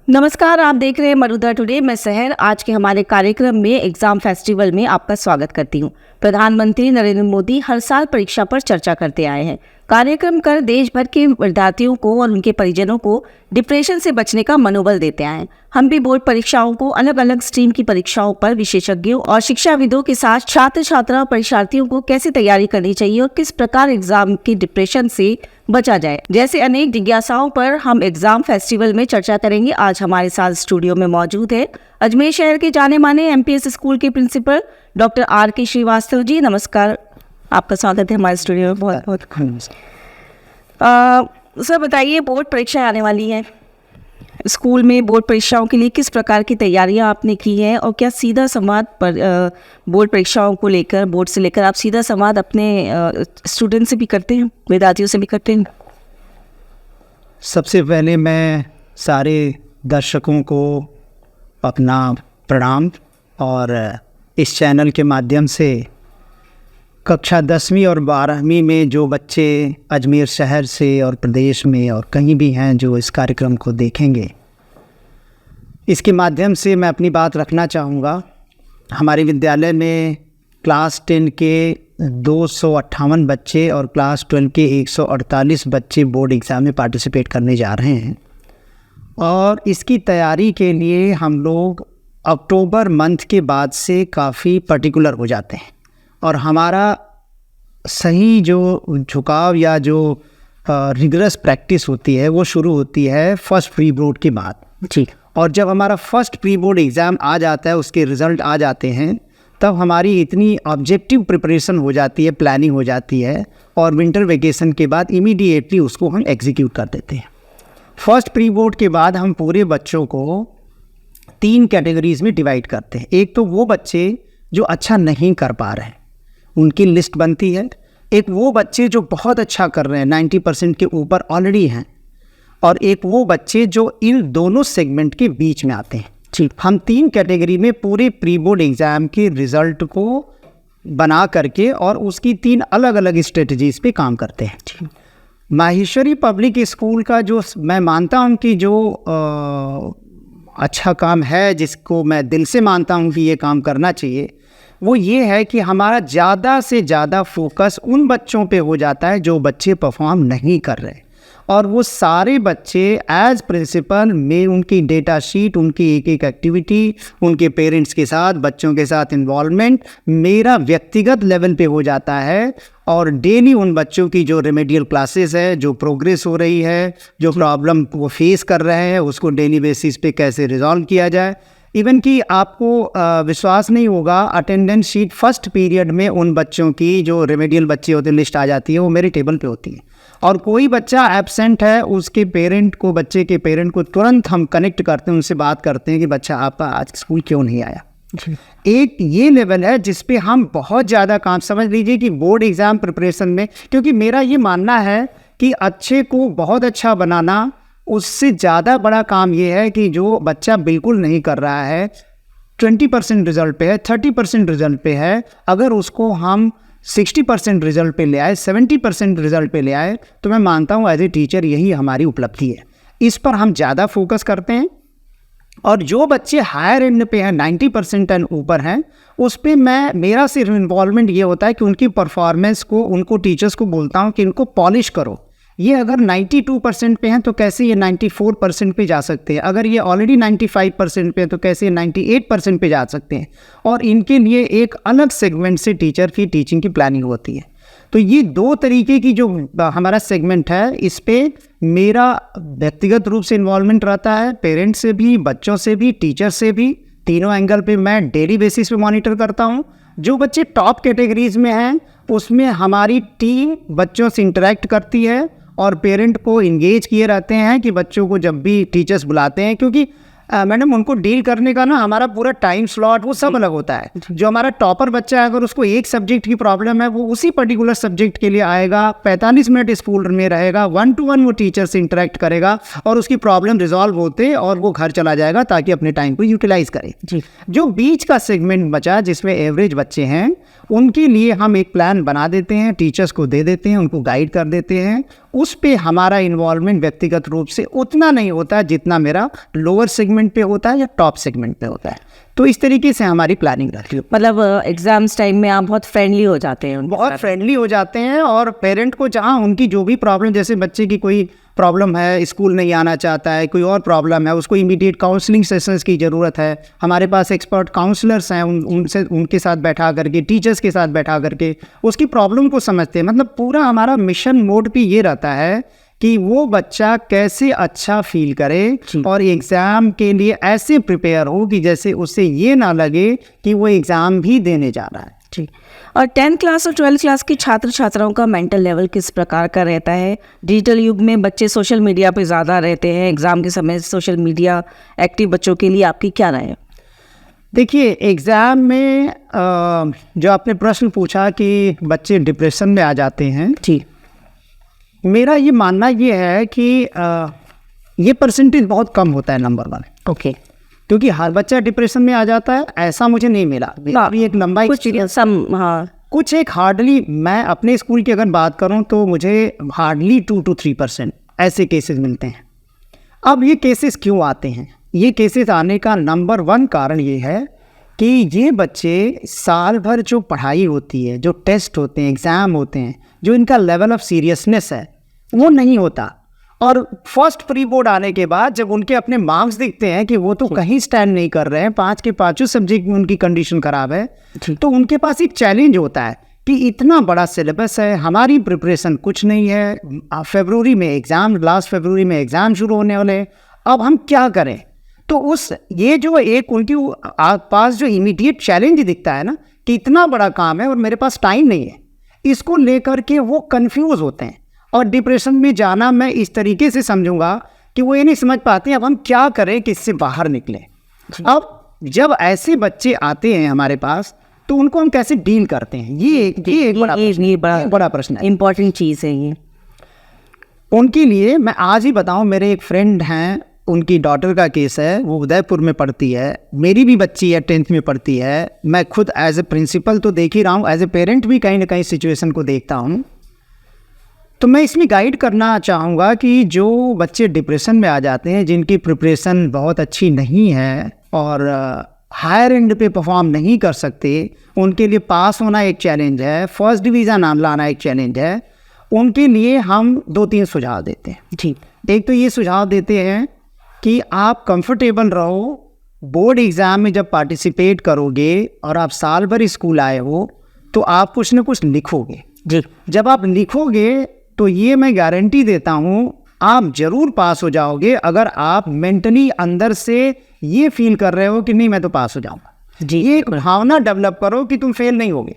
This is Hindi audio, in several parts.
नमस्कार, आप देख रहे हैं मरुदा टुडे। मैं सहर आज के हमारे कार्यक्रम में एग्जाम फेस्टिवल में आपका स्वागत करती हूँ। प्रधानमंत्री नरेंद्र मोदी हर साल परीक्षा पर चर्चा करते आए हैं। कार्यक्रम कर देश भर के विद्यार्थियों को और उनके परिजनों को डिप्रेशन से बचने का मनोबल देते आए हैं। हम भी बोर्ड परीक्षाओं को, अलग अलग स्ट्रीम की परीक्षाओं पर विशेषज्ञों और शिक्षाविदों के साथ छात्र छात्रा परीक्षार्थियों को कैसे तैयारी करनी चाहिए और किस प्रकार एग्जाम की डिप्रेशन से बचा जाए, जैसे अनेक जिज्ञासाओं पर हम एग्जाम फेस्टिवल में चर्चा करेंगे। आज हमारे साथ स्टूडियो में मौजूद है अजमेर शहर के जाने माने एमपीएस स्कूल के principal doctor R K. Srivastava ji. नमस्कार, आपका स्वागत है हमारे स्टूडियो में। बहुत बहुत सर, बताइए, बोर्ड परीक्षाएं आने वाली हैं। स्कूल में बोर्ड परीक्षाओं के लिए किस प्रकार की तैयारियां आपने की हैं और क्या सीधा संवाद पर बोर्ड परीक्षाओं को लेकर, बोर्ड से लेकर आप सीधा संवाद अपने स्टूडेंट से भी करते हैं, विद्यार्थियों से भी करते हैं? सबसे पहले मैं सारे दर्शकों को अपना प्रणाम और इस चैनल के माध्यम से कक्षा 10वीं और 12वीं में जो बच्चे अजमेर शहर से और प्रदेश में और कहीं भी हैं जो इस कार्यक्रम को देखेंगे, इसके माध्यम से मैं अपनी बात रखना चाहूँगा। हमारे विद्यालय में क्लास 10 के 258 बच्चे और क्लास 12 के 148 बच्चे बोर्ड एग्ज़ाम में पार्टिसिपेट करने जा रहे हैं और इसकी तैयारी के लिए हम लोग अक्टूबर मंथ के बाद से काफ़ी पर्टिकुलर हो जाते हैं और हमारा सही जो झुकाव या जो रिगरस प्रैक्टिस होती है वो शुरू होती है फर्स्ट प्री बोर्ड के बाद। ठीक। और जब हमारा फर्स्ट प्री बोर्ड एग्ज़ाम आ जाता है, उसके रिज़ल्ट आ जाते हैं, तब हमारी इतनी ऑब्जेक्टिव प्रिपरेशन हो जाती है, प्लानिंग हो जाती है और विंटर वेकेशन के बाद इमीडिएटली उसको हम एग्जीक्यूट कर देते हैं। फर्स्ट प्री बोर्ड के बाद हम पूरे बच्चों को 3 कैटेगरीज़ में डिवाइड करते हैं। एक तो वो बच्चे जो अच्छा नहीं कर पा रहे हैं, उनकी लिस्ट बनती है। एक वो बच्चे जो बहुत अच्छा कर रहे हैं, 90% के ऊपर ऑलरेडी हैं, और एक वो बच्चे जो इन दोनों सेगमेंट के बीच में आते हैं। ठीक। हम 3 कैटेगरी में पूरे प्री बोर्ड एग्ज़ाम के रिज़ल्ट को बना करके और उसकी 3 अलग अलग स्ट्रेटजीज़ पे काम करते हैं। ठीक। माहेश्वरी पब्लिक स्कूल का जो मैं मानता हूँ कि जो अच्छा काम है, जिसको मैं दिल से मानता हूँ कि ये काम करना चाहिए, वो ये है कि हमारा ज़्यादा से ज़्यादा फोकस उन बच्चों पे हो जाता है जो बच्चे परफॉर्म नहीं कर रहे, और वो सारे बच्चे एज प्रिंसिपल में उनकी डेटा शीट, उनकी एक एक एक्टिविटी, उनके पेरेंट्स के साथ, बच्चों के साथ इन्वॉल्वमेंट मेरा व्यक्तिगत लेवल पे हो जाता है। और डेली उन बच्चों की जो रेमेडियल क्लासेस है, जो प्रोग्रेस हो रही है, जो प्रॉब्लम वो फेस कर रहे हैं, उसको डेली बेसिस पे कैसे रिजॉल्व किया जाए। इवन कि आपको विश्वास नहीं होगा, अटेंडेंस शीट फर्स्ट पीरियड में उन बच्चों की जो रेमेडियल बच्चे होते हैं लिस्ट आ जाती है, वो मेरे टेबल पे होती है। और कोई बच्चा एब्सेंट है, उसके पेरेंट को, बच्चे के पेरेंट को तुरंत हम कनेक्ट करते हैं, उनसे बात करते हैं कि बच्चा आपका आज स्कूल क्यों नहीं आया। एक ये लेवल है जिस पे हम बहुत ज़्यादा काम, समझ लीजिए कि बोर्ड एग्ज़ाम प्रिपरेशन में, क्योंकि मेरा ये मानना है कि अच्छे को बहुत अच्छा बनाना, उससे ज़्यादा बड़ा काम ये है कि जो बच्चा बिल्कुल नहीं कर रहा है, 20% रिज़ल्ट पे है, 30% रिज़ल्ट पे है, अगर उसको हम 60% रिज़ल्ट पे ले आए, 70% रिज़ल्ट पे ले आए, तो मैं मानता हूँ एज ए टीचर यही हमारी उपलब्धि है। इस पर हम ज़्यादा फोकस करते हैं। और जो बच्चे हायर एंड पे हैं, 90% एंड ऊपर हैं, उस पर मेरा सिर्फ इन्वॉल्वमेंट ये होता है कि उनकी परफॉर्मेंस को, उनको टीचर्स को बोलता हूँ कि इनको पॉलिश करो। ये अगर 92% पे हैं तो कैसे ये 94% पे जा सकते हैं, अगर ये ऑलरेडी 95% पे हैं तो कैसे 98% पे जा सकते हैं। और इनके लिए एक अलग सेगमेंट से टीचर की टीचिंग की प्लानिंग होती है। तो ये 2 तरीके की जो हमारा सेगमेंट है, इस पे मेरा व्यक्तिगत रूप से इन्वॉल्वमेंट रहता है, पेरेंट्स से भी, बच्चों से भी, टीचर से भी, तीनों एंगल पे मैं डेली बेसिस पे मॉनिटर करता हूँ। जो बच्चे टॉप कैटेगरीज में हैं, उसमें हमारी टीम बच्चों से इंटरेक्ट करती है और पेरेंट को इंगेज किए रहते हैं कि बच्चों को जब भी टीचर्स बुलाते हैं, क्योंकि मैडम उनको डील करने का ना हमारा पूरा टाइम स्लॉट वो सब अलग होता है। जो हमारा टॉपर बच्चा है, अगर उसको एक सब्जेक्ट की प्रॉब्लम है, वो उसी पर्टिकुलर सब्जेक्ट के लिए आएगा, 45 मिनट स्कूल में रहेगा, 1 to 1 वो टीचर से इंटरेक्ट करेगा और उसकी प्रॉब्लम रिजॉल्व होते और वो घर चला जाएगा ताकि अपने टाइम को यूटिलाइज करे। जी। जो बीच का सेगमेंट बचा, जिसमें एवरेज बच्चे हैं, उनके लिए हम एक प्लान बना देते हैं, टीचर्स को दे देते हैं, उनको गाइड कर देते हैं। उस पे हमारा इन्वॉल्वमेंट व्यक्तिगत रूप से उतना नहीं होता है जितना मेरा लोअर सेगमेंट पे होता है या टॉप सेगमेंट पे होता है। तो इस तरीके से हमारी प्लानिंग रहती है। मतलब एग्जाम्स टाइम में आप बहुत फ्रेंडली हो जाते हैं उनके बहुत साथ। फ्रेंडली हो जाते हैं, और पेरेंट को जहाँ उनकी जो भी प्रॉब्लम, जैसे बच्चे की कोई प्रॉब्लम है, स्कूल नहीं आना चाहता है, कोई और प्रॉब्लम है, उसको इमीडिएट काउंसलिंग सेशंस की ज़रूरत है, हमारे पास एक्सपर्ट काउंसलर्स हैं, उनसे उनके साथ बैठा करके, टीचर्स के साथ बैठा करके उसकी प्रॉब्लम को समझते हैं। मतलब पूरा हमारा मिशन मोड पे ये रहता है कि वो बच्चा कैसे अच्छा फील करे और एग्ज़ाम के लिए ऐसे प्रिपेयर हो कि जैसे उससे ये ना लगे कि वो एग्ज़ाम भी देने जा रहा है। ठीक। और 10th क्लास और 12th क्लास के छात्र छात्राओं का मेंटल लेवल किस प्रकार का रहता है? डिजिटल युग में बच्चे सोशल मीडिया पे ज़्यादा रहते हैं, एग्ज़ाम के समय सोशल मीडिया एक्टिव बच्चों के लिए आपकी क्या राय है? देखिए, एग्ज़ाम में जो आपने प्रश्न पूछा कि बच्चे डिप्रेशन में आ जाते हैं, जी, मेरा ये मानना ये है कि ये परसेंटेज बहुत कम होता है, नंबर 1। ओके। क्योंकि हर बच्चा डिप्रेशन में आ जाता है ऐसा मुझे नहीं मिला। मेरा भी एक लंबा एक्सपीरियंस, हाँ, कुछ एक हार्डली, मैं अपने स्कूल की अगर बात करूं तो मुझे हार्डली 2 to 3% ऐसे केसेस मिलते हैं। अब ये केसेस क्यों आते हैं? ये केसेस आने का नंबर 1 कारण ये है कि ये बच्चे साल भर जो पढ़ाई होती है, जो टेस्ट होते हैं, एग्ज़ाम होते हैं, जो इनका लेवल ऑफ सीरियसनेस है वो नहीं होता। और फर्स्ट प्री बोर्ड आने के बाद जब उनके अपने मार्क्स दिखते हैं कि वो तो कहीं स्टैंड नहीं कर रहे हैं, 5 के 5 सब्जेक्ट में उनकी कंडीशन ख़राब है, तो उनके पास एक चैलेंज होता है कि इतना बड़ा सिलेबस है, हमारी प्रिपरेशन कुछ नहीं है, फरवरी में एग्ज़ाम, लास्ट फरवरी में एग्ज़ाम शुरू होने वाले हैं, अब हम क्या करें? तो उस ये जो एक उनके पास जो इमीडिएट चैलेंज दिखता है ना कि इतना बड़ा काम है और मेरे पास टाइम नहीं है, इसको लेकर के वो कंफ्यूज होते हैं। और डिप्रेशन में जाना मैं इस तरीके से समझूंगा कि वो ये नहीं समझ पाते अब हम क्या करें कि इससे बाहर निकलें। अब जब ऐसे बच्चे आते हैं हमारे पास तो उनको हम कैसे डील करते हैं, ये एक बड़ा प्रश्न है, इम्पोर्टेंट चीज़ है ये। उनके लिए मैं आज ही बताऊं, मेरे एक फ्रेंड हैं, उनकी डॉटर का केस है, वो उदयपुर में पढ़ती है, मेरी भी बच्ची है 10th में पढ़ती है। मैं खुद एज ए प्रिंसिपल तो देख ही रहा हूँ, एज ए पेरेंट भी कहीं ना कहीं सिचुएशन को देखता हूँ। तो मैं इसमें गाइड करना चाहूँगा कि जो बच्चे डिप्रेशन में आ जाते हैं, जिनकी प्रिपरेशन बहुत अच्छी नहीं है और हायर एंड पे परफॉर्म नहीं कर सकते, उनके लिए पास होना एक चैलेंज है, फर्स्ट डिवीज़न लाना एक चैलेंज है, उनके लिए हम 2-3 सुझाव देते हैं। जी, एक तो ये सुझाव देते हैं कि आप कंफर्टेबल रहो, बोर्ड एग्ज़ाम में जब पार्टिसिपेट करोगे और आप साल भर स्कूल आए हो तो आप कुछ ना कुछ लिखोगे। जी, जब आप लिखोगे तो ये मैं गारंटी देता हूँ आप ज़रूर पास हो जाओगे, अगर आप मेंटली अंदर से ये फील कर रहे हो कि नहीं मैं तो पास हो जाऊँगा। जी, ये एक भावना डेवलप करो कि तुम फेल नहीं होगे,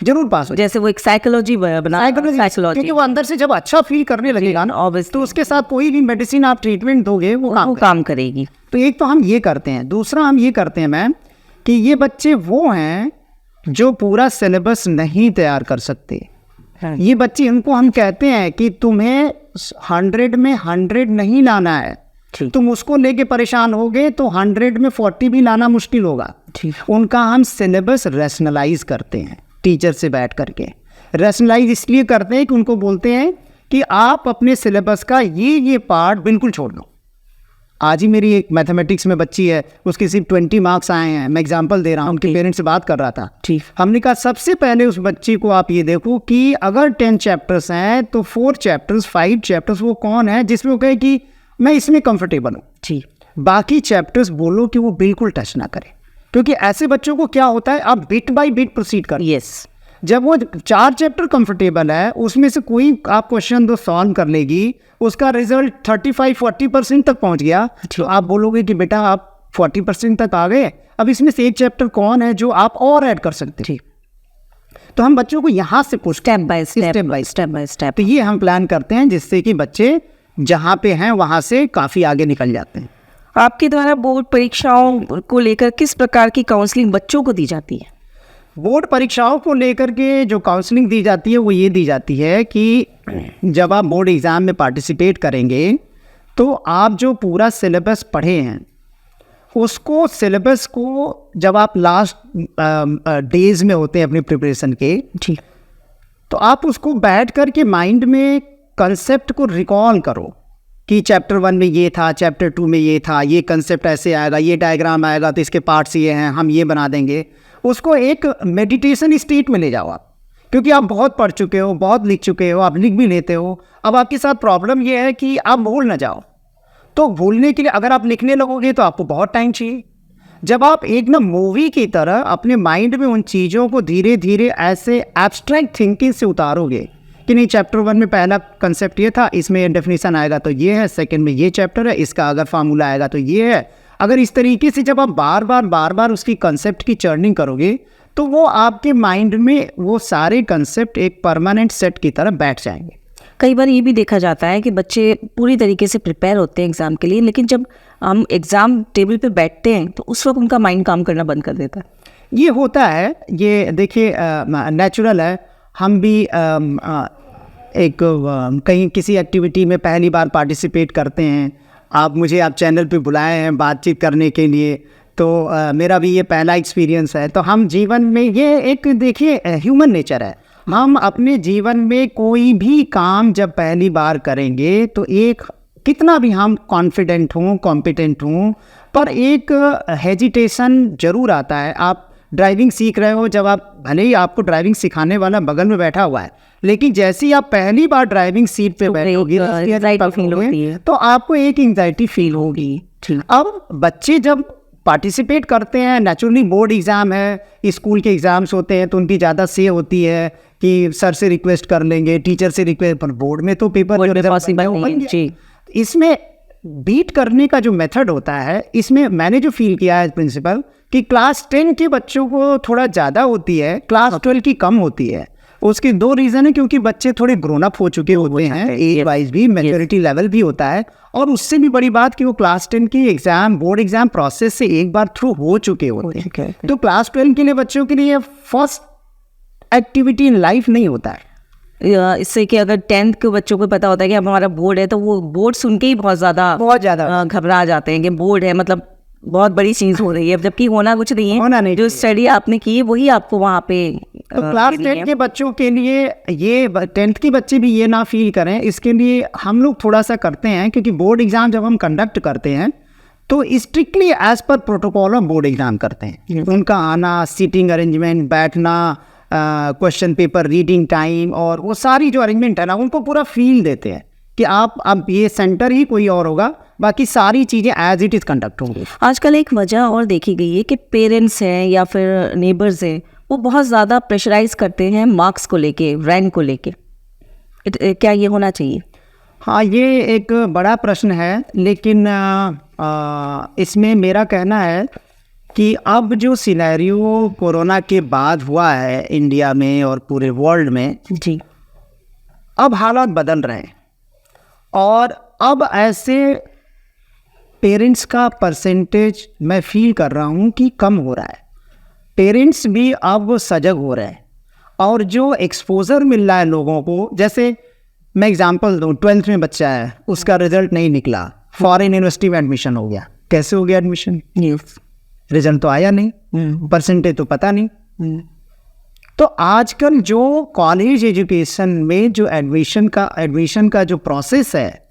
जरूर पास हो। जैसे वो एक साइकोलॉजी बना, क्योंकि वो अंदर से जब अच्छा फील करने लगेगा ना, obviously, तो उसके साथ कोई भी मेडिसिन आप ट्रीटमेंट दोगे वो काम करेगी। तो एक तो हम ये करते हैं। दूसरा हम ये करते हैं मैम कि ये बच्चे वो हैं जो पूरा सिलेबस नहीं तैयार कर सकते। ये बच्चे, इनको हम कहते हैं कि तुम्हें 100 में 100 नहीं लाना है, तुम उसको लेके परेशान होगे तो 100 में 40 भी लाना मुश्किल होगा। उनका हम सिलेबस रैशनलाइज करते हैं टीचर से बैठ करके। रैशनलाइज इसलिए करते हैं कि उनको बोलते हैं कि आप अपने सिलेबस का ये पार्ट बिल्कुल छोड़ दो। आज ही मेरी एक मैथमेटिक्स में बच्ची है, उसके सिर्फ 20 मार्क्स आए हैं, मैं एग्जांपल दे रहा हूँ, उनके पेरेंट्स से बात कर रहा था। हमने कहा सबसे पहले उस बच्ची को आप ये देखो कि अगर 10 चैप्टर्स हैं तो 4 चैप्टर्स 5 चैप्टर्स वो कौन है जिसमें वो कहे कि मैं इसमें कंफर्टेबल हूँ, बाकी चैप्टर्स बोलो कि वो बिल्कुल टच ना करें। क्योंकि ऐसे बच्चों को क्या होता है, आप बिट बाई बिट प्रोसीड कर। जब वो 4 चैप्टर कंफर्टेबल है, उसमें से कोई आप क्वेश्चन दो सॉल्व कर लेगी, उसका रिजल्ट 35-40% तक पहुंच गया, तो आप बोलोगे कि बेटा आप 40% तक आ गए, अब इसमें से एक चैप्टर कौन है जो आप और ऐड कर सकते हैं। तो हम बच्चों को यहाँ से पुश स्टेप बाय स्टेप तो ये हम प्लान करते हैं जिससे कि बच्चे जहाँ पे हैं वहाँ से काफ़ी आगे निकल जाते हैं। आपके द्वारा बोर्ड परीक्षाओं को लेकर किस प्रकार की काउंसलिंग बच्चों को दी जाती है? बोर्ड परीक्षाओं को लेकर के जो काउंसलिंग दी जाती है वो ये दी जाती है कि जब आप बोर्ड एग्ज़ाम में पार्टिसिपेट करेंगे तो आप जो पूरा सिलेबस पढ़े हैं उसको सिलेबस को जब आप लास्ट डेज में होते हैं अपनी प्रिपरेशन के, जी, तो आप उसको बैठ कर के माइंड में कंसेप्ट को रिकॉल करो कि चैप्टर 1 में ये था, चैप्टर 2 में ये था, ये कंसेप्ट ऐसे आएगा, ये डायग्राम आएगा, तो इसके पार्ट्स ये हैं, हम ये बना देंगे। उसको एक मेडिटेशन स्टेट में ले जाओ आप, क्योंकि आप बहुत पढ़ चुके हो, बहुत लिख चुके हो, आप लिख भी लेते हो। अब आपके साथ प्रॉब्लम ये है कि आप भूल ना जाओ। तो भूलने के लिए अगर आप लिखने लगोगे तो आपको बहुत टाइम चाहिए। जब आप एक ना मूवी की तरह अपने माइंड में उन चीज़ों को धीरे धीरे ऐसे एब्स्ट्रैक्ट थिंकिंग से उतारोगे कि नहीं, चैप्टर 1 में पहला कंसेप्ट ये था, इसमें डेफिनेशन आएगा तो ये है, सेकंड में ये चैप्टर है, इसका अगर फार्मूला आएगा तो ये है। अगर इस तरीके से जब आप बार बार उसकी कंसेप्ट की चर्निंग करोगे तो वो आपके माइंड में वो सारे कंसेप्ट एक परमानेंट सेट की तरह बैठ जाएंगे। कई बार ये भी देखा जाता है कि बच्चे पूरी तरीके से प्रिपेयर होते हैं एग्ज़ाम के लिए, लेकिन जब हम एग्ज़ाम टेबल पे बैठते हैं तो उस वक्त उनका माइंड काम करना बंद कर देता है। ये होता है, ये देखिए नेचुरल है। हम भी कहीं किसी एक्टिविटी में पहली बार पार्टिसिपेट करते हैं, आप चैनल पे बुलाए हैं बातचीत करने के लिए, तो मेरा भी ये पहला एक्सपीरियंस है। तो हम जीवन में ये एक देखिए ह्यूमन नेचर है, हम अपने जीवन में कोई भी काम जब पहली बार करेंगे तो एक कितना भी हम कॉन्फिडेंट हों, कॉम्पिटेंट हों, पर एक हेजिटेशन ज़रूर आता है। आप ड्राइविंग सीख रहे हो, जब आप भले ही आपको ड्राइविंग सिखाने वाला बगल में बैठा हुआ है, लेकिन जैसे ही आप पहली बार ड्राइविंग सीट पे बैठोगे तो आपको एक एंजाइटी फील होगी। अब बच्चे जब पार्टिसिपेट करते हैं, नेचुरली बोर्ड एग्ज़ाम है, स्कूल के एग्ज़ाम्स होते हैं तो उनकी ज़्यादा से होती है कि सर से रिक्वेस्ट कर लेंगे, टीचर से रिक्वेस्ट, पर बोर्ड में तो पेपर पॉसिबल नहीं है। इसमें बीट करने का जो मेथड होता है, इसमें मैंने जो फील किया है प्रिंसिपल कि क्लास 10 के बच्चों को थोड़ा ज़्यादा होती है, क्लास 12 की कम होती है। उसके 2 रीज़न है, क्योंकि बच्चे थोड़े ग्रोन अप हो चुके होते हैं, एज वाइज भी मैच्योरिटी लेवल भी होता है, और उससे भी बड़ी बात कि वो क्लास 10 की एग्जाम, बोर्ड एग्जाम प्रोसेस से एक बार थ्रू हो चुके होते हैं। तो क्लास 12 के लिए बच्चों के लिए फर्स्ट एक्टिविटी इन लाइफ नहीं होता है। इससे कि अगर 10th के बच्चों को पता होता है कि अब हमारा बोर्ड है, तो वो बोर्ड सुन के ही बहुत ज़्यादा घबरा जाते हैं कि बोर्ड है, मतलब बहुत बड़ी चीज़ हो रही है, जबकि होना कुछ नहीं है। होना नहीं, जो स्टडी आपने की है वही आपको वहाँ पे तो क्लास 10 के बच्चों के लिए, ये 10th के बच्चे भी ये ना फील करें, इसके लिए हम लोग थोड़ा सा करते हैं, क्योंकि बोर्ड एग्ज़ाम जब हम कंडक्ट करते हैं तो strictly as per protocol of board exam करते हैं। उनका आना, सीटिंग अरेंजमेंट, बैठना, क्वेश्चन पेपर रीडिंग टाइम, और वो सारी जो अरेंजमेंट है ना, उनको पूरा फील देते हैं कि आप अब ये सेंटर ही कोई और होगा, बाकी सारी चीज़ें एज इट इज़ कंडक्ट होंगी। आजकल एक वजह और देखी गई है कि पेरेंट्स हैं या फिर नेबर्स हैं, वो बहुत ज़्यादा प्रेशराइज करते हैं मार्क्स को लेके, रैंक को लेके। क्या ये होना चाहिए? हाँ, ये एक बड़ा प्रश्न है, लेकिन इसमें मेरा कहना है कि अब जो सिनेरियो कोरोना के बाद हुआ है इंडिया में और पूरे वर्ल्ड में जी, अब हालात बदल रहे हैं, और अब ऐसे पेरेंट्स का परसेंटेज मैं फील कर रहा हूँ कि कम हो रहा है। पेरेंट्स भी अब सजग हो रहे हैं, और जो एक्सपोजर मिल रहा है लोगों को, जैसे मैं एग्जांपल दूँ, 12th में बच्चा है, उसका रिजल्ट नहीं निकला, फॉरेन यूनिवर्सिटी में एडमिशन हो गया। कैसे हो गया एडमिशन? रिजल्ट तो आया नहीं, परसेंटेज तो पता नहीं। तो आजकल जो कॉलेज एजुकेशन में जो एडमिशन का जो प्रोसेस है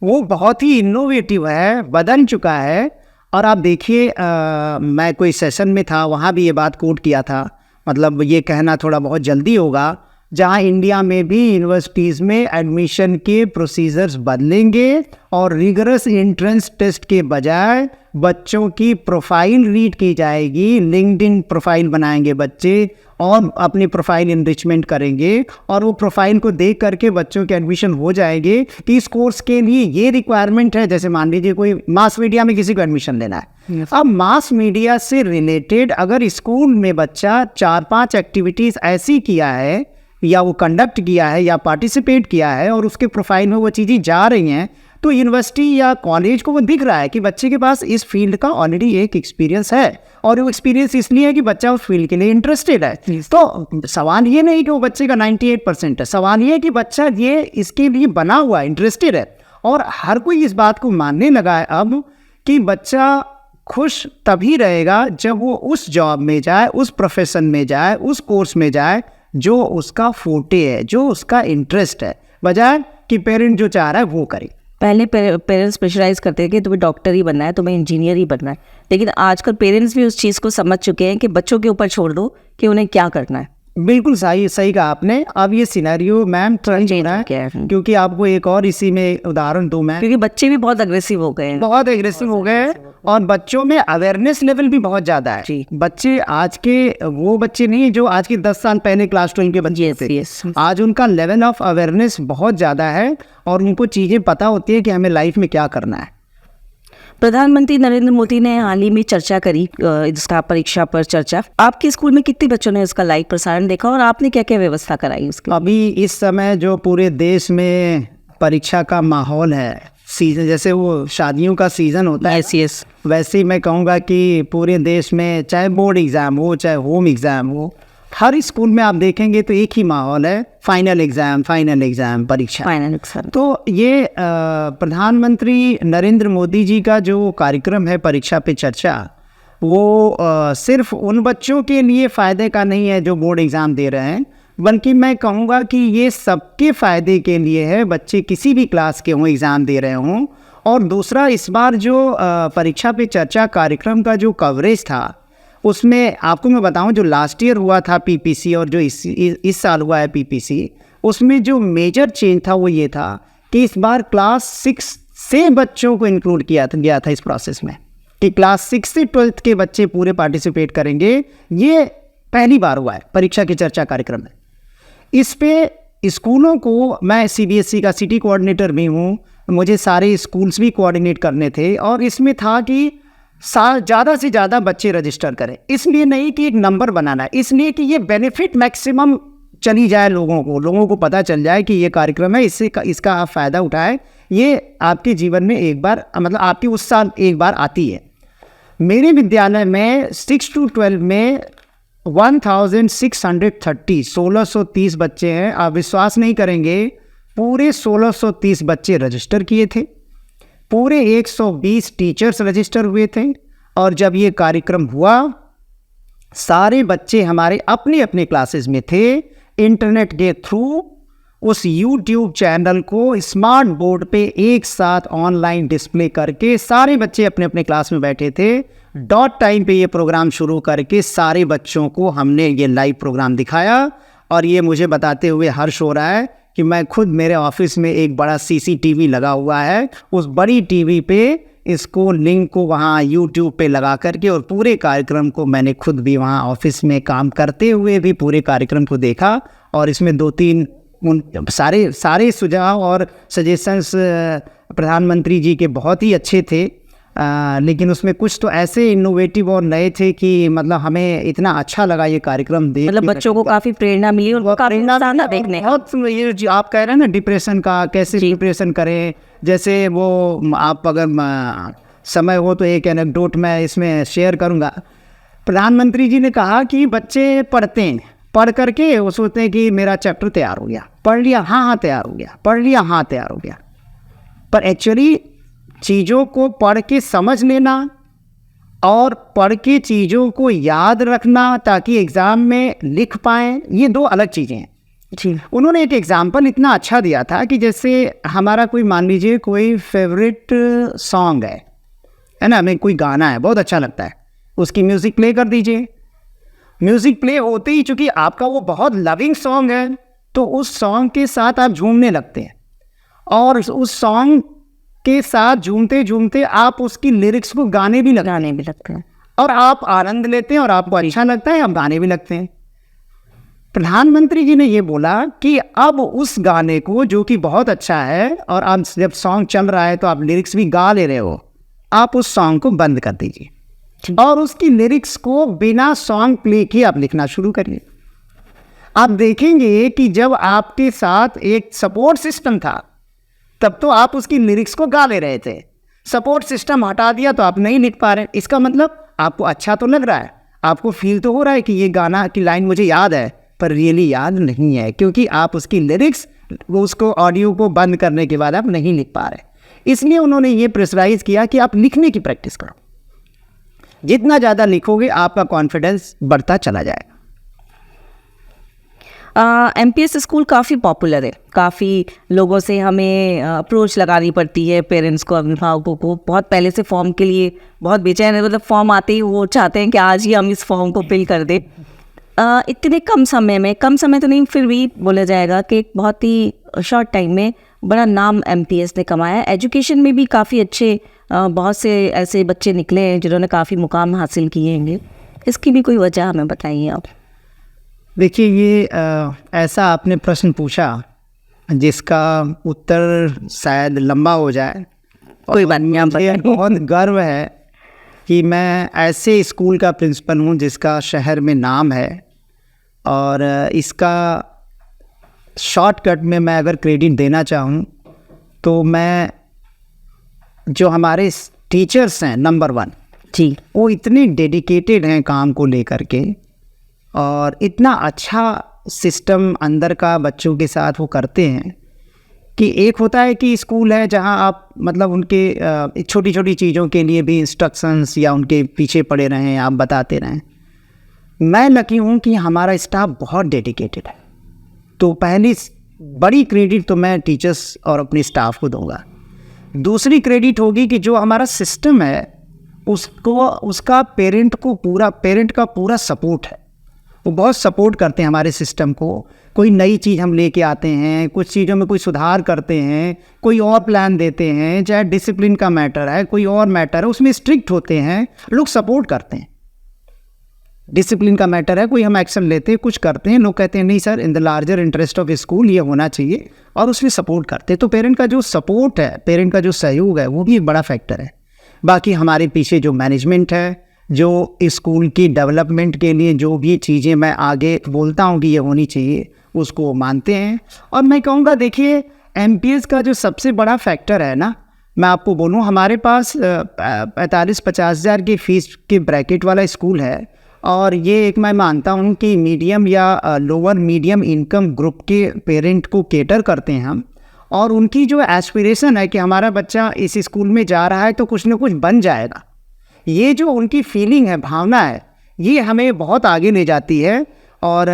वो बहुत ही इनोवेटिव है, बदल चुका है। और आप देखिए, मैं कोई सेशन में था, वहाँ भी ये बात कोट किया था, मतलब ये कहना थोड़ा बहुत जल्दी होगा, जहाँ इंडिया में भी यूनिवर्सिटीज़ में एडमिशन के प्रोसीजर्स बदलेंगे और रिगरस एंट्रेंस टेस्ट के बजाय बच्चों की प्रोफाइल रीड की जाएगी। लिंक्डइन प्रोफाइल बनाएंगे बच्चे और अपनी प्रोफाइल इनरिचमेंट करेंगे, और वो प्रोफाइल को देख करके बच्चों के एडमिशन हो जाएंगे कि इस कोर्स के लिए ये रिक्वायरमेंट है। जैसे मान लीजिए कोई मास मीडिया में किसी को एडमिशन लेना है, अब मास मीडिया से रिलेटेड अगर स्कूल में बच्चा 4-5 एक्टिविटीज़ ऐसी किया है, या वो कंडक्ट किया है, या पार्टिसिपेट किया है, और उसके प्रोफाइल में वो चीज़ें जा रही हैं, तो यूनिवर्सिटी या कॉलेज को वो दिख रहा है कि बच्चे के पास इस फील्ड का ऑलरेडी एक एक्सपीरियंस है, और वो एक्सपीरियंस इसलिए है कि बच्चा उस फील्ड के लिए इंटरेस्टेड है। तो सवाल ये नहीं कि वो बच्चे का 98% है, सवाल ये है कि बच्चा ये इसके लिए बना हुआ है, इंटरेस्टेड है। और हर कोई इस बात को मानने लगा है अब कि बच्चा खुश तभी रहेगा जब वो उस जॉब में जाए, उस प्रोफेशन में जाए, उस कोर्स में जाए जो उसका फोटे है, जो उसका इंटरेस्ट है, बजाय कि पेरेंट जो चाह रहा है वो करे। पहले पेरेंट्स प्रेशराइज करते हैं कि तुम्हें डॉक्टर ही बनना है, तुम्हें इंजीनियर ही बनना है, लेकिन आजकल पेरेंट्स भी उस चीज़ को समझ चुके हैं कि बच्चों के ऊपर छोड़ दो कि उन्हें क्या करना है। बिल्कुल सही सही कहा आपने। अब ये सिनेरियो मैम चेंज हो रहा क्या है, है? क्योंकि आपको एक और इसी में उदाहरण दूं मैं, क्योंकि बच्चे भी बहुत अग्रेसिव हो गए हैं। बहुत एग्रेसिव हो गए हैं और बच्चों में अवेयरनेस लेवल भी बहुत ज़्यादा है। जी। बच्चे आज के वो बच्चे नहीं जो आज के 10 साल पहले क्लास 12 के बच्चे Yes, थे। yes. आज उनका लेवल ऑफ अवेयरनेस बहुत ज़्यादा है और उनको चीज़ें पता होती है कि हमें लाइफ में क्या करना है। प्रधानमंत्री नरेंद्र मोदी ने हाल ही में चर्चा करी स्टाफ परीक्षा पर चर्चा। आपके स्कूल में कितने बच्चों ने उसका लाइव प्रसारण देखा और आपने क्या क्या व्यवस्था कराई उसकी? अभी इस समय जो पूरे देश में परीक्षा का माहौल है, सीजन जैसे वो शादियों का सीज़न होता है, yes. वैसे ही मैं कहूँगा कि पूरे देश में चाहे बोर्ड एग्ज़ाम हो चाहे होम एग्ज़ाम हो, हर स्कूल में आप देखेंगे तो एक ही माहौल है, फाइनल एग्ज़ाम परीक्षा। Final exam. तो ये प्रधानमंत्री नरेंद्र मोदी जी का जो कार्यक्रम है परीक्षा पे चर्चा, वो सिर्फ उन बच्चों के लिए फ़ायदे का नहीं है जो बोर्ड एग्ज़ाम दे रहे हैं, बल्कि मैं कहूँगा कि ये सबके फ़ायदे के लिए है, बच्चे किसी भी क्लास के हों, एग्ज़ाम दे रहे हों। और दूसरा, इस बार जो परीक्षा पे चर्चा कार्यक्रम का जो कवरेज था, उसमें आपको मैं बताऊं, जो लास्ट ईयर हुआ था पीपीसी और जो इस साल हुआ है पीपीसी, उसमें जो मेजर चेंज था वो ये था कि इस बार क्लास 6 से बच्चों को इंक्लूड किया गया था इस प्रोसेस में, कि क्लास 6 से 12th के बच्चे पूरे पार्टिसिपेट करेंगे। ये पहली बार हुआ है परीक्षा की चर्चा कार्यक्रम में। इस पे स्कूलों को, मैं सीबीएसई का सिटी कोऑर्डिनेटर भी हूँ, मुझे सारे स्कूल्स भी कोऑर्डिनेट करने थे और इसमें था कि ज़्यादा से ज़्यादा बच्चे रजिस्टर करें। इसलिए नहीं कि एक नंबर बनाना है, इसलिए कि ये बेनिफिट मैक्सिमम चली जाए, लोगों को पता चल जाए कि ये कार्यक्रम है, इसका आप फ़ायदा उठाएं। ये आपके जीवन में एक बार, मतलब आपकी उस साल एक बार आती है। मेरे विद्यालय में 6 to 12 में 1630 बच्चे हैं। आप विश्वास नहीं करेंगे, पूरे 1630 बच्चे रजिस्टर किए थे, पूरे 120 टीचर्स रजिस्टर हुए थे। और जब ये कार्यक्रम हुआ, सारे बच्चे हमारे अपने अपने क्लासेस में थे। इंटरनेट के थ्रू उस यूट्यूब चैनल को स्मार्ट बोर्ड पे एक साथ ऑनलाइन डिस्प्ले करके सारे बच्चे अपने अपने क्लास में बैठे थे। डॉट टाइम पे ये प्रोग्राम शुरू करके सारे बच्चों को हमने ये लाइव प्रोग्राम दिखाया। और ये मुझे बताते हुए हर्ष हो रहा है कि मैं खुद, मेरे ऑफिस में एक बड़ा सीसीटीवी लगा हुआ है, उस बड़ी टीवी पे इसको लिंक को वहाँ यूट्यूब पे लगा करके और पूरे कार्यक्रम को मैंने खुद भी वहाँ ऑफिस में काम करते हुए भी पूरे कार्यक्रम को देखा। और इसमें 2-3 सारे सुझाव और सजेशंस प्रधानमंत्री जी के बहुत ही अच्छे थे, लेकिन उसमें कुछ तो ऐसे इनोवेटिव और नए थे कि मतलब हमें इतना अच्छा लगा ये कार्यक्रम देख। मतलब बच्चों को काफ़ी प्रेरणा मिली और काफ़ी प्रेरणा देखने। बहुत ये जो आप कह रहे हैं ना, डिप्रेशन का कैसे डिप्रेशन करें, जैसे वो आप अगर समय हो तो एक एनेक्डोट मैं इसमें शेयर करूँगा। प्रधानमंत्री जी ने कहा कि बच्चे पढ़ते हैं, पढ़ करके वो सोचते हैं कि मेरा चैप्टर तैयार हो गया, पढ़ लिया, हाँ तैयार हो गया, पढ़ लिया, हाँ तैयार हो गया। पर एक्चुअली चीज़ों को पढ़ के समझ लेना और पढ़ के चीज़ों को याद रखना ताकि एग्ज़ाम में लिख पाएँ, ये 2 अलग चीज़ें हैं। जी। उन्होंने एक एग्जाम्पल इतना अच्छा दिया था कि जैसे हमारा कोई, मान लीजिए कोई फेवरेट सॉन्ग है ना, हमें कोई गाना है बहुत अच्छा लगता है, उसकी म्यूज़िक प्ले कर दीजिए। म्यूज़िक प्ले होते ही चूँकि आपका वो बहुत लविंग सॉन्ग है, तो उस सॉन्ग के साथ आप झूमने लगते हैं और उस सॉन्ग के साथ झूमते झूमते आप उसकी लिरिक्स को गाने भी लगते हैं और आप आनंद लेते हैं और आपको अच्छा लगता है, आप गाने भी लगते हैं। प्रधानमंत्री जी ने ये बोला कि अब उस गाने को, जो कि बहुत अच्छा है, और आप जब सॉन्ग चल रहा है तो आप लिरिक्स भी गा ले रहे हो, आप उस सॉन्ग को बंद कर दीजिए और उसकी लिरिक्स को बिना सॉन्ग प्ले किए आप लिखना शुरू करिए। आप देखेंगे कि जब आपके साथ एक सपोर्ट सिस्टम था तब तो आप उसकी लिरिक्स को गा ले रहे थे, सपोर्ट सिस्टम हटा दिया तो आप नहीं लिख पा रहे। इसका मतलब आपको अच्छा तो लग रहा है, आपको फील तो हो रहा है कि ये गाना की लाइन मुझे याद है, पर रियली याद नहीं है, क्योंकि आप उसकी लिरिक्स, उसको ऑडियो को बंद करने के बाद आप नहीं लिख पा रहे। इसलिए उन्होंने ये प्रेशराइज किया कि आप लिखने की प्रैक्टिस करो। जितना ज़्यादा लिखोगे आपका कॉन्फिडेंस बढ़ता चला जाएगा। एमपीएस स्कूल काफ़ी पॉपुलर है, काफ़ी लोगों से हमें अप्रोच लगानी पड़ती है, पेरेंट्स को, अभिभावकों को। बहुत पहले से फॉर्म के लिए बहुत बेचैन है, मतलब फॉर्म आते ही वो चाहते हैं कि आज ही हम इस फॉर्म को फिल कर दें। इतने कम समय में, कम समय तो नहीं, फिर भी बोला जाएगा कि बहुत ही शॉर्ट टाइम में बड़ा नाम एमपीएस ने कमाया। एजुकेशन में भी काफ़ी अच्छे बहुत से ऐसे बच्चे निकले हैं जिन्होंने काफ़ी मुकाम हासिल किए हैं। इसकी भी कोई वजह हमें बताइए आप। देखिए, ये ऐसा आपने प्रश्न पूछा जिसका उत्तर शायद लंबा हो जाए। कोई बात नहीं, आप मुझे बहुत गर्व है कि मैं ऐसे स्कूल का प्रिंसिपल हूँ जिसका शहर में नाम है, और इसका शॉर्टकट में मैं अगर क्रेडिट देना चाहूँ तो मैं, जो हमारे टीचर्स हैं नंबर 1 जी, वो इतने डेडिकेटेड हैं काम को लेकर के, और इतना अच्छा सिस्टम अंदर का बच्चों के साथ वो करते हैं कि एक होता है कि स्कूल है जहां आप मतलब उनके छोटी छोटी चीज़ों के लिए भी इंस्ट्रक्शंस या उनके पीछे पड़े रहें, आप बताते रहें। मैं लकी हूं कि हमारा स्टाफ बहुत डेडिकेटेड है, तो पहली बड़ी क्रेडिट तो मैं टीचर्स और अपने स्टाफ को दूंगा। दूसरी क्रेडिट होगी कि जो हमारा सिस्टम है उसको, उसका पेरेंट का पूरा सपोर्ट है। वो बहुत सपोर्ट करते हैं हमारे सिस्टम को। कोई नई चीज़ हम लेके आते हैं, कुछ चीज़ों में कोई सुधार करते हैं, कोई और प्लान देते हैं, चाहे डिसिप्लिन का मैटर है, कोई और मैटर है, उसमें स्ट्रिक्ट होते हैं, लोग सपोर्ट करते हैं। डिसिप्लिन का मैटर है, कोई हम एक्शन लेते हैं, कुछ करते हैं, लोग कहते हैं नहीं sir, in the larger interest of school ये होना चाहिए, और उसमें सपोर्ट करते हैं। तो पेरेंट का जो सपोर्ट है, पेरेंट का जो सहयोग है, वो भी एक बड़ा फैक्टर है। बाकी हमारे पीछे जो मैनेजमेंट है, जो स्कूल की डेवलपमेंट के लिए जो भी चीज़ें मैं आगे बोलता हूँ कि ये होनी चाहिए, उसको मानते हैं। और मैं कहूँगा, देखिए, एमपीएस का जो सबसे बड़ा फैक्टर है ना, मैं आपको बोलूँ, हमारे पास 45-50 हज़ार की फ़ीस के ब्रैकेट वाला स्कूल है, और ये एक मैं मानता हूँ कि मीडियम या लोअर मीडियम इनकम ग्रुप के पेरेंट को केटर करते हैं हम। और उनकी जो एस्पिरेशन है कि हमारा बच्चा इस स्कूल में जा रहा है तो कुछ ना कुछ बन जाएगा, ये जो उनकी फीलिंग है, भावना है, ये हमें बहुत आगे ले जाती है। और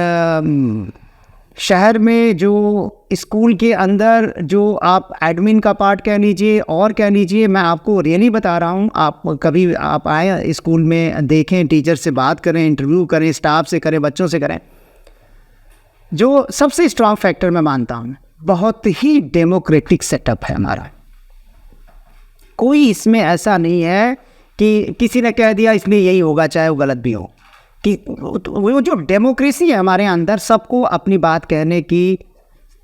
शहर में जो स्कूल के अंदर जो आप एडमिन का पार्ट कह लीजिए और कह लीजिए, मैं आपको रियली बता रहा हूँ, आप कभी आप आए स्कूल में, देखें, टीचर से बात करें, इंटरव्यू करें, स्टाफ से करें, बच्चों से करें। जो सबसे स्ट्रॉन्ग फैक्टर मैं मानता हूँ, बहुत ही डेमोक्रेटिक सेटअप है हमारा। कोई इसमें ऐसा नहीं है कि किसी ने कह दिया इसलिए यही होगा, चाहे वो गलत भी हो। कि वो जो डेमोक्रेसी है हमारे अंदर, सबको अपनी बात कहने की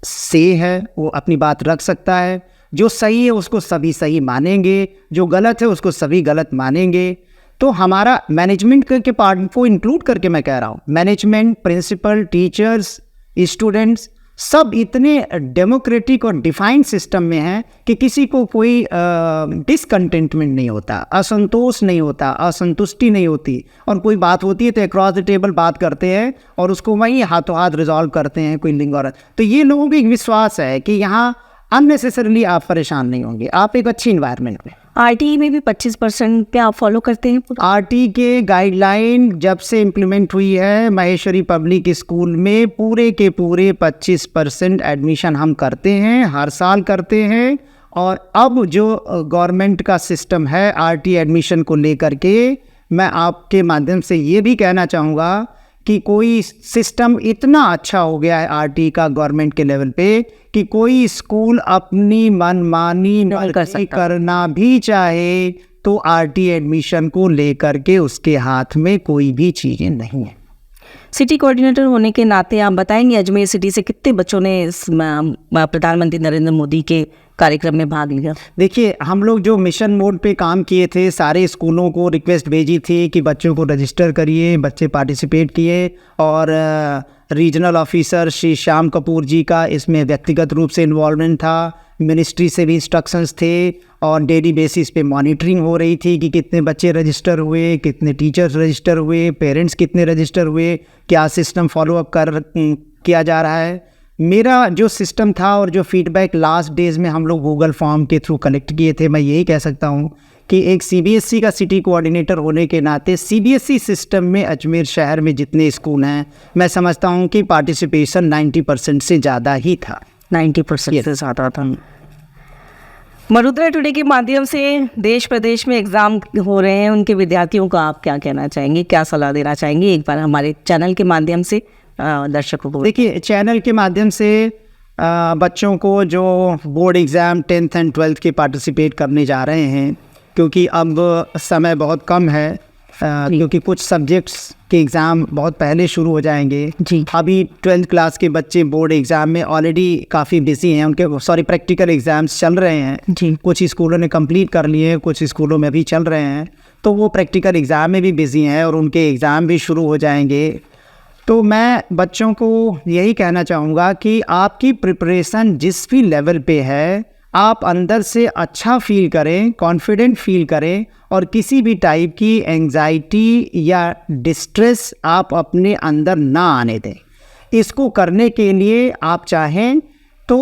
से है, वो अपनी बात रख सकता है। जो सही है उसको सभी सही मानेंगे, जो गलत है उसको सभी गलत मानेंगे। तो हमारा मैनेजमेंट के पार्ट को इंक्लूड करके मैं कह रहा हूँ, मैनेजमेंट, प्रिंसिपल, टीचर्स, स्टूडेंट्स, सब इतने डेमोक्रेटिक और डिफाइंड सिस्टम में हैं कि किसी को कोई डिसकंटेंटमेंट नहीं होता, असंतोष नहीं होता, असंतुष्टि नहीं होती। और कोई बात होती है तो अक्रॉस द टेबल बात करते हैं और उसको वहीं हाथों हाथ रिजॉल्व करते हैं, कोई लिंग और। तो ये लोगों को एक विश्वास है कि यहाँ अननेसेसरली आप परेशान नहीं होंगे, आप एक अच्छी इन्वायरमेंट में। आरटीई में भी 25% पे आप फॉलो करते हैं? आरटी के गाइडलाइन जब से इम्प्लीमेंट हुई है माहेश्वरी पब्लिक स्कूल में, पूरे के पूरे 25% एडमिशन हम करते हैं, हर साल करते हैं। और अब जो गवर्नमेंट का सिस्टम है आरटी एडमिशन को लेकर के, मैं आपके माध्यम से ये भी कहना चाहूँगा कि कोई सिस्टम इतना अच्छा हो गया है आरटी का गवर्नमेंट के लेवल पे कि कोई स्कूल अपनी मनमानी करना भी चाहे तो आरटी एडमिशन को लेकर के उसके हाथ में कोई भी चीज़ें नहीं है। सिटी कोऑर्डिनेटर होने के नाते आप बताएंगे अजमेर सिटी से कितने बच्चों ने इस प्रधानमंत्री नरेंद्र मोदी के कार्यक्रम में भाग लिया? देखिए, हम लोग जो मिशन मोड पे काम किए थे, सारे स्कूलों को रिक्वेस्ट भेजी थी कि बच्चों को रजिस्टर करिए, बच्चे पार्टिसिपेट किए। और रीजनल ऑफिसर श्री श्याम कपूर जी का इसमें व्यक्तिगत रूप से इन्वॉल्वमेंट था, मिनिस्ट्री से भी इंस्ट्रक्शंस थे, और डेली बेसिस पे मॉनिटरिंग हो रही थी कि कितने बच्चे रजिस्टर हुए, कितने टीचर्स रजिस्टर हुए, पेरेंट्स कितने रजिस्टर हुए, क्या सिस्टम फॉलोअप किया जा रहा है। मेरा जो सिस्टम था और जो फीडबैक लास्ट डेज़ में हम लोग गूगल फॉर्म के थ्रू कलेक्ट किए थे, मैं यही कह सकता हूँ कि एक सीबीएसई का सिटी कोऑर्डिनेटर होने के नाते सीबीएसई सिस्टम में अजमेर शहर में जितने स्कूल हैं, मैं समझता हूँ कि पार्टिसिपेशन 90% से ज़्यादा ही था। 90% से ज़्यादा था। मरुद्रा टुडे के माध्यम से देश प्रदेश में एग्ज़ाम हो रहे हैं, उनके विद्यार्थियों को आप क्या कहना चाहेंगे, क्या सलाह देना चाहेंगे? एक बार हमारे चैनल के माध्यम से दर्शकों को देखिए, चैनल के माध्यम से बच्चों को जो board exam 10th and 12th के पार्टिसिपेट करने जा रहे हैं, क्योंकि अब समय बहुत कम है, क्योंकि कुछ सब्जेक्ट्स के एग्ज़ाम बहुत पहले शुरू हो जाएंगे जी। अभी 12th क्लास के बच्चे बोर्ड एग्ज़ाम में ऑलरेडी काफ़ी बिजी हैं, उनके प्रैक्टिकल एग्ज़ाम्स चल रहे हैं जी। कुछ स्कूलों ने कंप्लीट कर लिए हैं, कुछ स्कूलों में भी चल रहे हैं, तो वो प्रैक्टिकल एग्ज़ाम में भी बिजी हैं और उनके एग्ज़ाम भी शुरू हो जाएंगे। तो मैं बच्चों को यही कहना चाहूँगा कि आपकी प्रिपरेशन जिस भी लेवल पे है, आप अंदर से अच्छा फील करें, कॉन्फिडेंट फील करें और किसी भी टाइप की एंजाइटी या डिस्ट्रेस आप अपने अंदर ना आने दें। इसको करने के लिए आप चाहें तो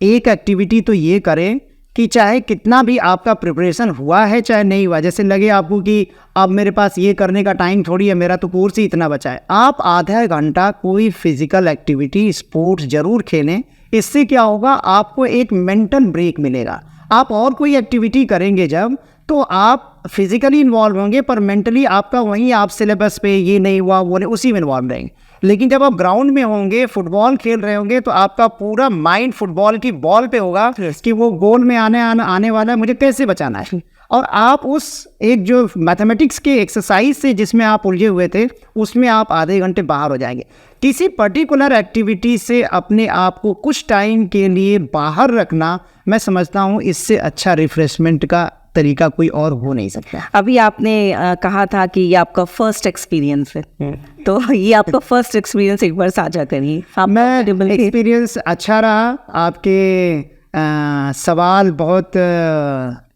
एक एक्टिविटी तो ये करें कि चाहे कितना भी आपका प्रिपरेशन हुआ है चाहे नहीं हुआ, जैसे लगे आपको कि अब मेरे पास ये करने का टाइम थोड़ी है, मेरा तो कोर्स ही इतना बचा है, आप आधा घंटा कोई फिजिकल एक्टिविटी स्पोर्ट्स ज़रूर खेलें। इससे क्या होगा, आपको एक मेंटल ब्रेक मिलेगा। आप और कोई एक्टिविटी करेंगे जब, तो आप फिजिकली इन्वॉल्व होंगे पर मेंटली आपका वहीं आप सिलेबस पे ये नहीं हुआ वो नहीं, उसी में इन्वॉल्व रहेंगे। लेकिन जब आप ग्राउंड में होंगे, फुटबॉल खेल रहे होंगे, तो आपका पूरा माइंड फुटबॉल की बॉल पे होगा कि वो गोल में आने वाला है, मुझे कैसे बचाना है। और आप उस एक जो मैथमेटिक्स के एक्सरसाइज से जिसमें आप उलझे हुए थे, उसमें आप आधे घंटे बाहर हो जाएंगे। किसी पर्टिकुलर एक्टिविटी से अपने आप को कुछ टाइम के लिए बाहर रखना, मैं समझता हूँ इससे अच्छा रिफ्रेशमेंट का तरीका कोई और हो नहीं सकता। अभी आपने कहा था कि ये आपका फर्स्ट एक्सपीरियंस है, तो ये आपका फर्स्ट एक्सपीरियंस एक बार साझा करिए। मैं एक्सपीरियंस अच्छा रहा, आपके सवाल बहुत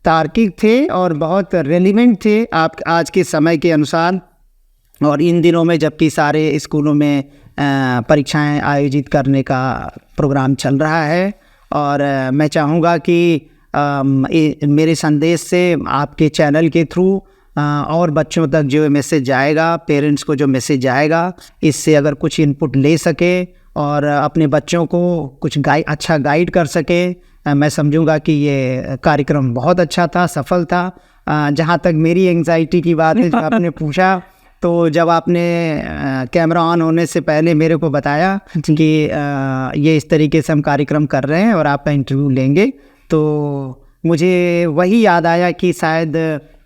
तार्किक थे और बहुत रेलिवेंट थे आप आज के समय के अनुसार। और इन दिनों में जबकि सारे स्कूलों में परीक्षाएं आयोजित करने का प्रोग्राम चल रहा है, और मैं चाहूँगा कि मेरे संदेश से आपके चैनल के थ्रू और बच्चों तक जो मैसेज जाएगा, पेरेंट्स को जो मैसेज जाएगा, इससे अगर कुछ इनपुट ले सके और अपने बच्चों को कुछ अच्छा गाइड कर सके, मैं समझूंगा कि ये कार्यक्रम बहुत अच्छा था, सफल था। जहाँ तक मेरी एंग्जाइटी की बात है, जो आपने पूछा, तो जब आपने कैमरा ऑन होने से पहले मेरे को बताया कि ये इस तरीके से हम कार्यक्रम कर रहे हैं और आपका इंटरव्यू लेंगे, तो मुझे वही याद आया कि शायद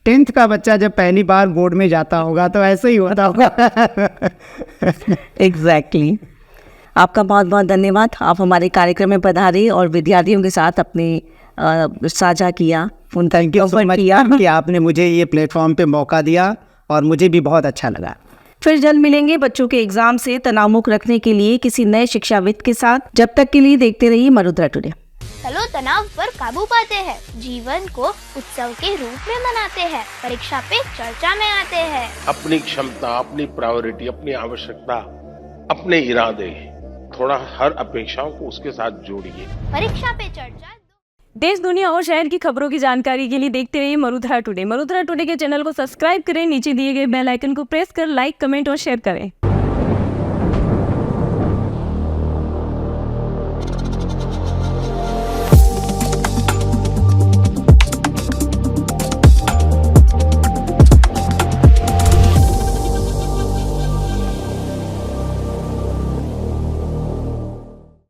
10th का बच्चा जब पहली बार बोर्ड में जाता होगा तो ऐसे ही होता होगा। एग्जैक्टली। आपका बहुत बहुत धन्यवाद, आप हमारे कार्यक्रम में पधारे और विद्यार्थियों के साथ अपने साझा किया। थैंक यू सो मच कि आपने मुझे ये प्लेटफॉर्म पे मौका दिया और मुझे भी बहुत अच्छा लगा। फिर जल्द मिलेंगे बच्चों के एग्जाम से तनावमुक्त रखने के लिए किसी नए शिक्षाविद के साथ। जब तक के लिए देखते रहिए मरुद्रा टुडे। चलो तनाव पर काबू पाते हैं, जीवन को उत्सव के रूप में मनाते हैं, परीक्षा पे चर्चा में आते हैं। अपनी क्षमता, अपनी प्रायोरिटी, अपनी आवश्यकता, अपने इरादे, थोड़ा हर अपेक्षाओं को उसके साथ जोड़िए। परीक्षा पे चर्चा। देश दुनिया और शहर की खबरों की जानकारी के लिए देखते रहिए मरुद्रा टुडे। मरुद्रा टुडे के चैनल को सब्सक्राइब करें, नीचे दिए गए बेल आइकन को प्रेस कर लाइक, कमेंट और शेयर करें।